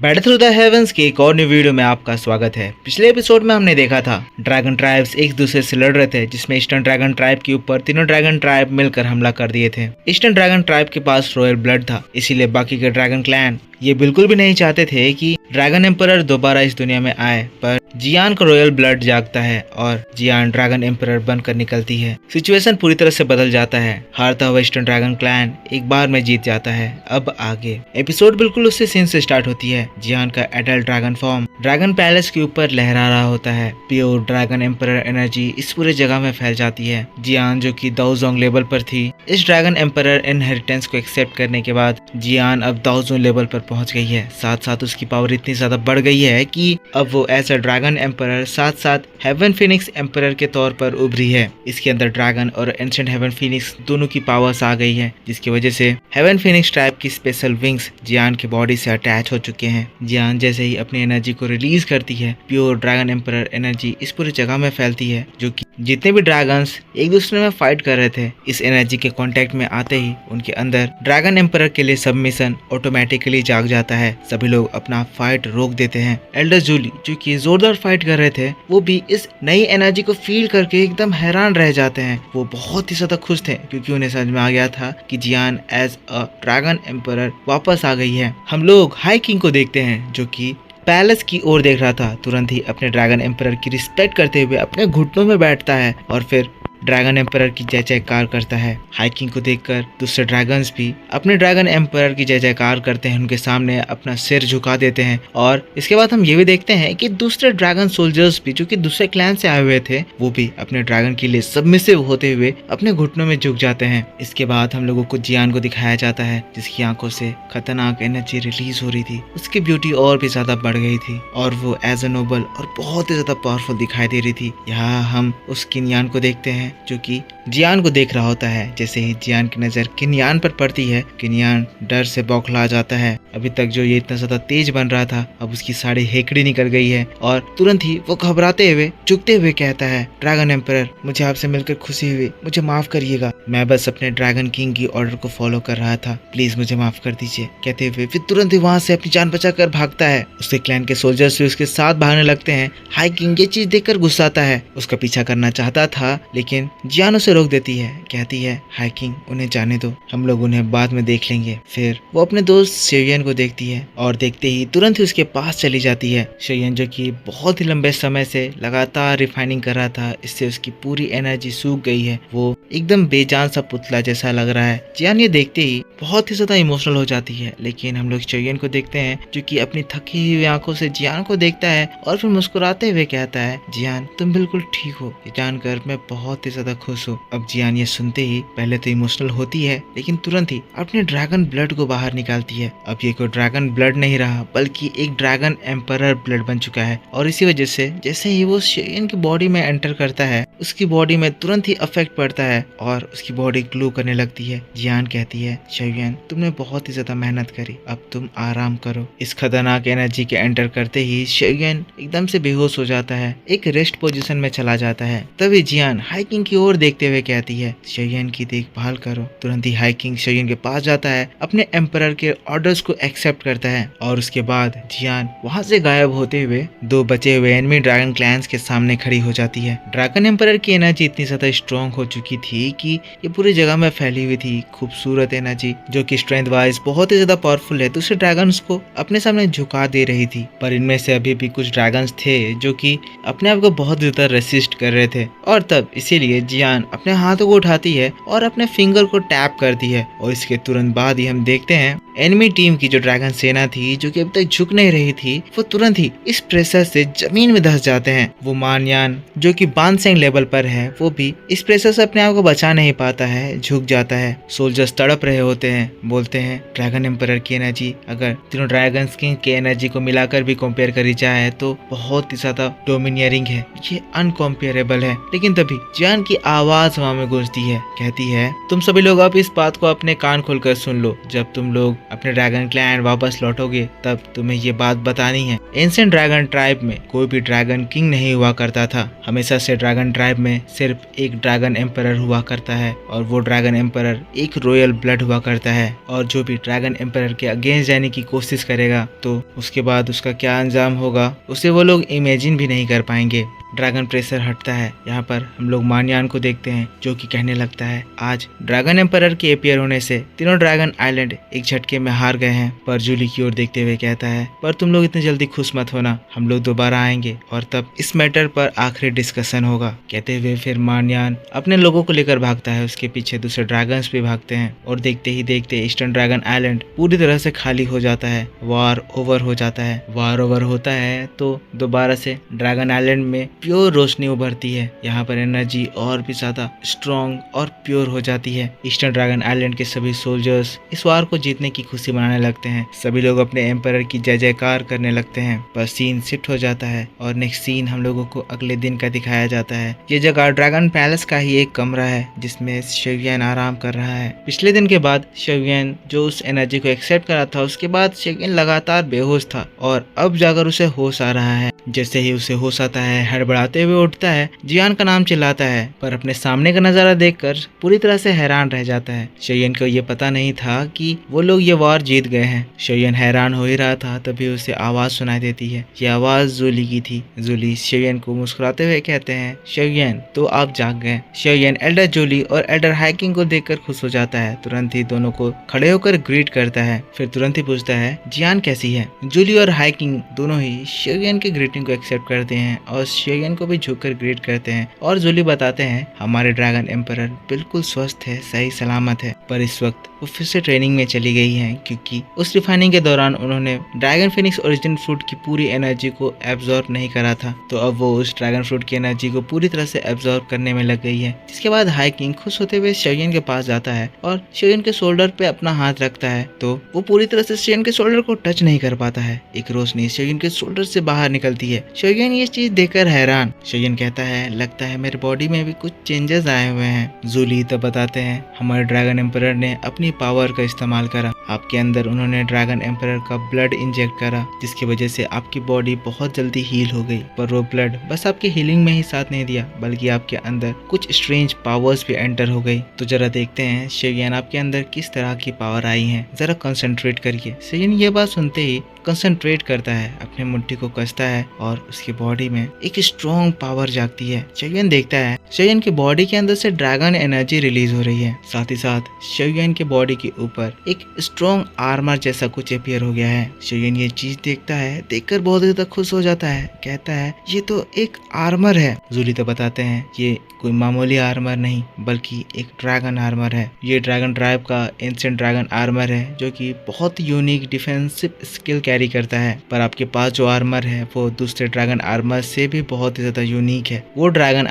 Battle through the heavens के एक और न्यू वीडियो में आपका स्वागत है। पिछले एपिसोड में हमने देखा था ड्रैगन ट्राइब्स एक दूसरे से लड़ रहे थे, जिसमें ईस्टर्न ड्रैगन ट्राइब के ऊपर तीनों ड्रैगन ट्राइब मिलकर हमला कर दिए थे। ईस्टर्न ड्रैगन ट्राइब के पास रॉयल ब्लड था, इसीलिए बाकी के ड्रैगन क्लैन ये बिल्कुल भी नहीं चाहते थे कि ड्रैगन एम्परर दोबारा इस दुनिया में आए। पर जियान का रॉयल ब्लड जागता है और जियान ड्रैगन एम्परर बनकर निकलती है। सिचुएशन पूरी तरह से बदल जाता है। हारता हुआ ईस्टर्न ड्रैगन क्लैन एक बार में जीत जाता है। अब आगे एपिसोड बिल्कुल उसी सीन से स्टार्ट होती है। जियान का adult dragon form dragon palace के ऊपर लहरा रहा होता है। प्योर ड्रैगन एम्परर एनर्जी इस पूरे जगह में फैल जाती है। जियान जो कि दाओजोंग लेवल पर थी, इस ड्रैगन एम्परर इनहेरिटेंस को एक्सेप्ट करने के बाद जियान अब दाओजोंग लेवल पर पहुंच गई है। साथ साथ उसकी पावर इतनी ज्यादा बढ़ गई है कि अब वो एज अ ड्रैगन एम्परर साथ साथ हेवन फिनिक्स एम्परर के तौर पर उभरी है। इसके अंदर ड्रैगन और एंशिएंट हेवन फिनिक्स दोनों की पावर्स आ गई है, जिसकी वजह से हेवन फिनिक्स ट्राइब की स्पेशल विंग्स जियान के बॉडी से अटैच हो चुके हैं। जियान जैसे ही अपनी एनर्जी को रिलीज करती है, प्योर ड्रैगन एम्परर एनर्जी इस पूरी जगह में फैलती है, जो कि जितने भी ड्रैगन्स एक दूसरे में फाइट कर रहे थे, इस एनर्जी के कांटेक्ट में आते ही उनके अंदर ड्रैगन एम्परर के लिए सबमिशन ऑटोमेटिकली जाग जाता है। सभी लोग अपना फाइट रोक देते हैं। एल्डर जूली जो कि जोरदार फाइट कर रहे थे, वो भी इस नई एनर्जी को फील करके एकदम हैरान रह जाते हैं। वो बहुत ही ज्यादा खुश थे, क्योंकि उन्हें समझ में आ गया था कि जियान एज अ ड्रैगन एम्परर वापस आ गई है। हम लोग हाई किंग को देखते हैं, जो कि पैलेस की ओर देख रहा था। तुरंत ही अपने ड्रैगन एम्परर की रिस्पेक्ट करते हुए अपने घुटनों में बैठता है और फिर ड्रैगन एम्परर की जय जयकार करता है। हाइकिंग को देखकर दूसरे ड्रैगन्स भी अपने ड्रैगन एम्परर की जय जयकार करते हैं, उनके सामने अपना सिर झुका देते हैं। और इसके बाद हम ये भी देखते हैं कि दूसरे ड्रैगन सोल्जर्स भी, जो कि दूसरे क्लैन से आए हुए थे, वो भी अपने ड्रैगन के लिए सबमिसिव होते हुए अपने घुटनों में झुक जाते हैं। इसके बाद हम लोगों को जियान को दिखाया जाता है, जिसकी आंखों से खतरनाक एनर्जी रिलीज हो रही थी। उसकी ब्यूटी और भी ज्यादा बढ़ गई थी और वो एज अ नोबल और बहुत ही ज्यादा पावरफुल दिखाई दे रही थी। यहाँ हम उस किन्यान को देखते हैं, जो कि जियान को देख रहा होता है। जैसे ही जियान की नजर किन्यान पर पड़ती है, किन्यान डर से बौखला जाता है। अभी तक जो ये इतना ज्यादा तेज बन रहा था, अब उसकी सारी हेकड़ी निकल गई है और तुरंत ही वो घबराते हुए झुकते हुए कहता है, ड्रैगन एम्परर, मुझे आपसे मिलकर खुशी हुई, मुझे माफ करिएगा। मैं बस अपने ड्रैगन किंग की ऑर्डर को फॉलो कर रहा था, प्लीज मुझे माफ कर दीजिए, कहते हुए फिर तुरंत ही वहाँ से अपनी जान बचाकर भागता है। उसके क्लैन के सोल्जर्स भी उसके साथ भागने लगते हैं। हाई किंग ये चीज देखकर गुस्साता है, उसका पीछा करना चाहता था, लेकिन जियान उसे रोक देती है। कहती है, हाई किंग, उन्हें जाने दो, हम लोग उन्हें बाद में देख लेंगे। फिर वो अपने दोस्त शेयन को देखती है और देखते ही तुरंत ही उसके पास चली जाती है। शेयन जो कि बहुत ही लंबे समय से लगातार रिफाइनिंग कर रहा था, इससे उसकी पूरी एनर्जी सूख गई है। वो एकदम बेजान सा पुतला जैसा लग रहा है। जियान ये देखते ही बहुत ही ज्यादा इमोशनल हो जाती है, लेकिन हम लोग शेयन को देखते हैं, जो कि अपनी थकी हुई आंखों से जियान को देखता है और फिर मुस्कुराते हुए कहता है, जियान तुम बिल्कुल ठीक हो, ये जानकर मैं बहुत ही ज्यादा खुश हूँ। अब जियान ये सुनते ही पहले तो इमोशनल होती है, लेकिन तुरंत ही अपने ड्रैगन ब्लड को बाहर निकालती है। अब ये कोई ड्रैगन ब्लड नहीं रहा, बल्कि एक ड्रैगन एम्परर ब्लड बन चुका है। और इसी वजह से जैसे ही वो शेयन की बॉडी में एंटर करता है, उसकी बॉडी में तुरंत ही अफेक्ट पड़ता है और उसकी बॉडी ग्लो करने लगती है। जियान कहती है, शेयन तुमने बहुत ही ज्यादा मेहनत करी, अब तुम आराम करो। इस खतरनाक एनर्जी के एंटर करते ही शेयन एकदम से बेहोश हो जाता है, एक रेस्ट पोजीशन में चला जाता है। तभी जियान हाइकिंग की ओर देखते हुए कहती है, शेयन की देखभाल करो। तुरंत ही हाइकिंग शेयन के पास जाता है, अपने एम्परर के ऑर्डर्स को एक्सेप्ट करता है और उसके बाद जियान वहां से गायब होते हुए दो बचे हुए एनिमी ड्रैगन क्लैंस के सामने खड़ी हो जाती है। ड्रैगन एम्परर की एनर्जी इतनी ज्यादा स्ट्रॉन्ग हो चुकी थी कि ये पूरी जगह में फैली हुई थी। खूबसूरत एनर्जी जो कि स्ट्रेंथ वाइज बहुत ही ज्यादा पावरफुल है, दूसरे ड्रैगन्स को अपने सामने झुका दे रही थी। पर इनमें से अभी भी कुछ ड्रैगन्स थे जो कि अपने आप को बहुत ज्यादा रेसिस्ट कर रहे थे, और तब इसीलिए जियान अपने हाथों को उठाती है और अपने फिंगर को टैप करती है। और इसके तुरंत बाद ही हम देखते हैं एनिमी टीम की जो ड्रैगन सेना थी, जो कि अभी तक झुक नहीं रही थी, वो तुरंत ही इस प्रेशर से जमीन में धंस जाते हैं। वो मानयान जो कि बानसेंग लेवल पर है, वो भी इस प्रेशर से अपने आप को बचा नहीं पाता है, झुक जाता है। सोल्जर्स तड़प रहे होते हैं, बोलते हैं ड्रैगन एम्परर की एनर्जी अगर तीनों ड्रैगन किंग की एनर्जी को मिलाकर भी कंपेयर करी जाए तो बहुत ही ज्यादा डोमिनियरिंग है, ये अनकंपेरेबल है। लेकिन तभी जियान की आवाज वहां में गूंजती है, कहती है, तुम सभी लोग अब इस बात को अपने कान खोलकर सुन लो, जब तुम लोग अपने ड्रैगन क्लैन वापस लौटोगे तब तुम्हें ये बात बतानी है। एंशिएंट ड्रैगन ट्राइब में कोई भी ड्रैगन किंग नहीं हुआ करता था, हमेशा से ड्रैगन ट्राइब में सिर्फ एक ड्रैगन एम्परर हुआ करता है और वो ड्रैगन एम्परर एक रॉयल ब्लड हुआ करता है और जो भी ड्रैगन एम्परर के अगेंस्ट जाने की कोशिश करेगा तो उसके बाद उसका क्या अंजाम होगा उसे वो लोग इमेजिन भी नहीं कर पाएंगे। ड्रैगन प्रेशर हटता है। यहाँ पर हम लोग मान्यान को देखते हैं जो कि कहने लगता है आज ड्रैगन एम्परर के अपीयर होने से तीनों ड्रैगन आइलैंड एक झटके में हार गए हैं। पर जूली की ओर देखते हुए कहता है पर तुम लोग इतनी जल्दी खुश मत होना, हम लोग दोबारा आएंगे और तब इस मैटर पर आखिरी डिस्कशन होगा। कहते हुए फिर मान्यान अपने लोगों को लेकर भागता है। उसके पीछे दूसरे ड्रैगन्स भी भागते हैं और देखते ही देखते ईस्टर्न ड्रैगन आइलैंड पूरी तरह से खाली हो जाता है। वार ओवर हो जाता है। वार ओवर होता है तो दोबारा से ड्रैगन आइलैंड में प्योर रोशनी उभरती है। यहाँ पर एनर्जी और भी ज्यादा स्ट्रॉन्ग और प्योर हो जाती है। ईस्टर्न ड्रैगन आइलैंड के सभी सोल्जर्स इस वार को जीतने की खुशी मनाने लगते हैं। सभी लोग अपने एम्परर की जय जयकार करने लगते हैं। पर सीन शिफ्ट हो जाता है और नेक्स्ट सीन हम लोगों को अगले दिन का दिखाया जाता है। ये जगह ड्रैगन पैलेस का ही एक कमरा है जिसमें शेवियन आराम कर रहा है। पिछले दिन के बाद शेवियन जो उस एनर्जी को एक्सेप्ट करा था उसके बाद शेवियन लगातार बेहोश था और अब जाकर उसे होश आ रहा है। जैसे ही उसे होश आता है हड़बड़ाते हुए उठता है, जियान का नाम चिल्लाता है पर अपने सामने का नजारा देखकर पूरी तरह से हैरान रह जाता है। शेयन को ये पता नहीं था कि वो लोग ये वार जीत गए हैं। शेयन हैरान हो ही रहा था तभी उसे आवाज सुनाई देती है। ये आवाज जूली की थी। जूली शेयन को मुस्कुराते हुए कहते हैं शेयन तो आप जाग गए। शेयन एल्डर जूली और एल्डर हाइकिंग को देखकर खुश हो जाता है। तुरंत ही दोनों को खड़े होकर ग्रीट करता है। फिर तुरंत ही पूछता है जियान कैसी है। जूली और हाइकिंग दोनों ही शेयन के ग्रीटिंग को एक्सेप्ट करते हैं और शेयन को भी झुककर ग्रीट करते हैं और जूली बताते हैं हमारे ड्रैगन एम्परर बिल्कुल स्वस्थ है, सही सलामत है, पर इस वक्त वो फिर से ट्रेनिंग में चली गई हैं क्योंकि उस रिफाइनिंग के दौरान उन्होंने ड्रैगन फिनिक्स ओरिजिनल फ्रूट की पूरी एनर्जी को एब्जॉर्ब नहीं करा था। तो अब वो उस ड्रैगन फ्रूट की एनर्जी को पूरी तरह से एब्जॉर्ब करने में लग गई है। जिसके बाद हाइकिंग खुश होते हुए शेयन के पास जाता है और शेयन के शोल्डर पे अपना हाथ रखता है तो वो पूरी तरह से शेयन के शोल्डर को टच नहीं कर पाता है। एक रोशनी शेयन के शोल्डर से बाहर निकलती है। शेयन ये चीज देखकर हैरान। शेयन कहता है लगता है मेरे बॉडी में भी कुछ चेंजेस आए हुए हैं। जूली तब बताते हैं हमारे ड्रैगन एम्परर ने अपनी पावर का इस्तेमाल करा। आपके अंदर उन्होंने ड्रैगन एम्परर का ब्लड इंजेक्ट करा जिसकी वजह से आपकी बॉडी बहुत जल्दी हील हो गई। पर वो ब्लड बस आपके हीलिंग में ही साथ नहीं दिया बल्कि आपके अंदर कुछ स्ट्रेंज पावर्स भी एंटर हो गई। तो जरा देखते हैं शेयन आपके अंदर किस तरह की पावर आई है, जरा कंसंट्रेट करिए। शेयन ये बात सुनते ही कंसंट्रेट करता है, अपने मुट्ठी को कसता है और उसकी बॉडी में एक स्ट्रॉन्ग पावर जागती है। शेयन देखता है शेयन की बॉडी के अंदर से ड्रैगन एनर्जी रिलीज हो रही है। साथ ही साथ शेयन के बॉडी के ऊपर एक स्ट्रॉन्ग आर्मर जैसा कुछ अपीयर हो गया है। शेयन ये चीज देखता है, देखकर बहुत ज्यादा खुश हो जाता है। कहता है ये तो एक आर्मर है। जूली तो बताते हैं ये कोई मामूली आर्मर नहीं बल्कि एक ड्रैगन आर्मर है। ये ड्रैगन ट्राइब का एंशिएंट ड्रैगन आर्मर है जो कि बहुत यूनिक डिफेंसिव स्किल कैरी करता है। पर आपके पास जो आर्मर है वो दूसरे ड्रैगन आर्मर से भी बहुत ही ज्यादा यूनिक है। वो ड्रैगन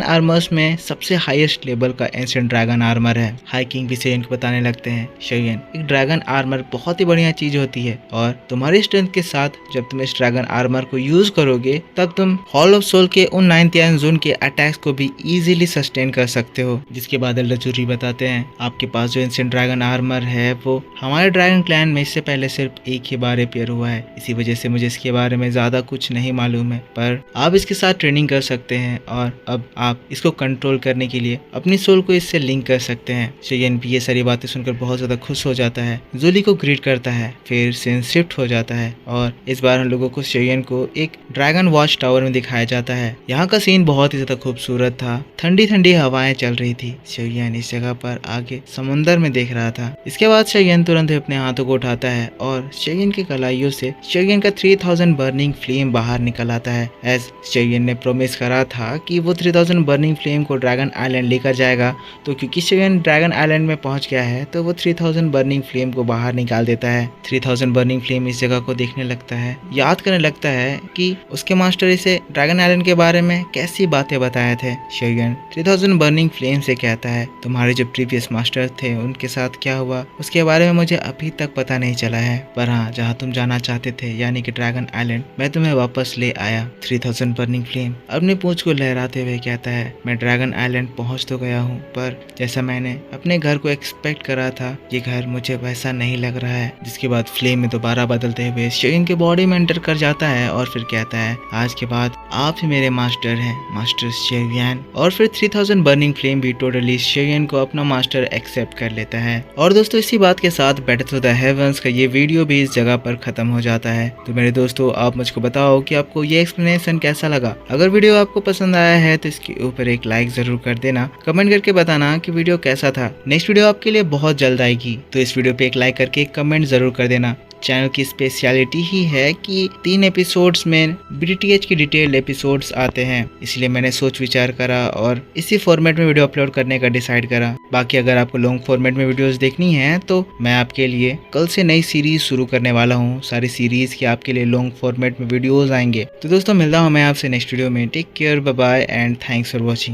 आर्मर्स में सबसे हाईएस्ट लेवल का एंशिएंट ड्रैगन आर्मर है। हाइकिंग भी शेयन को बताने लगते हैं शेयन एक ड्रैगन आर्मर बहुत ही बढ़िया चीज होती है और तुम्हारी स्ट्रेंथ के साथ जब तुम इस ड्रैगन आर्मर को यूज करोगे तब तुम हॉल ऑफ सोल के उन 9th जोन के अटैक्स को भी इजीली सस्टेन कर सकते हो। जिसके बाद लचूरी बताते हैं आपके पास जो एंशिएंट ड्रैगन आर्मर है वो हमारे ड्रैगन क्लैन में इससे पहले सिर्फ एक ही बार अपीयर हुआ है। इसी वजह से मुझे इसके बारे में ज्यादा कुछ नहीं मालूम है, पर आप इसके साथ ट्रेनिंग कर सकते हैं और अब आप इसको कंट्रोल करने के लिए अपनी सोल को इससे लिंक कर सकते हैं। शेयन भी ये सारी बातें सुनकर बहुत ज्यादा खुश हो जाता है। जूली को ग्रीट करता है। फिर सीन शिफ्ट हो जाता है और इस बार हम लोगों को शेयन को एक ड्रैगन वॉच टावर में दिखाया जाता है। यहाँ का सीन बहुत ही ज्यादा खूबसूरत था। ठंडी ठंडी हवाएं चल रही थी। शेयन इस जगह पर आगे समुंदर में देख रहा था। इसके बाद शेयन तुरंत अपने हाथों को उठाता है और शेयन के कलाइयों से शेयन का 3000 बर्निंग फ्लेम बाहर निकल आता है। एज शेयन ने प्रॉमिस करा था कि वो 3000 बर्निंग फ्लेम को ड्रैगन आइलैंड लेकर जाएगा, तो क्योंकि शेयन ड्रैगन आइलैंड में पहुंच गया है तो वो 3000 बर्निंग फ्लेम को बाहर निकाल देता है। 3000 बर्निंग फ्लेम इस जगह को देखने लगता है, याद करने लगता है कि उसके मास्टर इसे ड्रैगन आइलैंड के बारे में कैसी बातें बताए थे। शेयन 3000 बर्निंग फ्लेम से कहता है तुम्हारे जो प्रीवियस मास्टर थे उनके साथ क्या हुआ उसके बारे में मुझे अभी तक पता नहीं चला है, पर हाँ जहाँ तुम जाना चाहते थे यानी कि ड्रैगन आइलैंड मैं तुम्हें वापस ले आया। 3000 बर्निंग फ्लेम अपनी पूंछ को लहराते हुए कहता है मैं ड्रैगन आइलैंड पहुंच तो गया हूँ, पर जैसा मैंने अपने घर को एक्सपेक्ट करा था ये घर मुझ मुझे वैसा नहीं लग रहा है। जिसके बाद फ्लेम में दोबारा बदलते हुए शेयन के बॉडी में एंटर कर जाता है और फिर कहता है आज के बाद आप ही मेरे मास्टर हैं, मास्टर शेयन। और फिर 3000 बर्निंग फ्लेम भी टोटली शेयन को अपना मास्टर एक्सेप्ट कर लेता है। और दोस्तों इसी बात के साथ बैटल टू द हेवंस का ये वीडियो भी इस जगह पर खत्म हो जाता है। तो मेरे दोस्तों आप मुझको बताओ कि आपको ये एक्सप्लेनेशन कैसा लगा। अगर वीडियो आपको पसंद आया है तो इसके ऊपर एक लाइक जरूर कर देना, कमेंट करके बताना कि वीडियो कैसा था। नेक्स्ट वीडियो आपके लिए बहुत जल्द आएगी, तो इस वीडियो पे एक लाइक करके एक कमेंट जरूर कर देना। चैनल की स्पेशलिटी ही है कि 3 एपिसोड्स में BTTH की डिटेल्ड एपिसोड्स आते हैं, इसलिए मैंने सोच विचार करा और इसी फॉर्मेट में वीडियो अपलोड करने का डिसाइड करा। बाकी अगर आपको लॉन्ग फॉर्मेट में वीडियोस देखनी है तो मैं आपके लिए कल से नई सीरीज शुरू करने वाला हूँ। सारी सीरीज की आपके लिए लॉन्ग फॉर्मेट में वीडियोज आएंगे। तो दोस्तों मिलता हूँ मैं आपसे नेक्स्ट वीडियो में। Take care, bye bye and thanks for watching.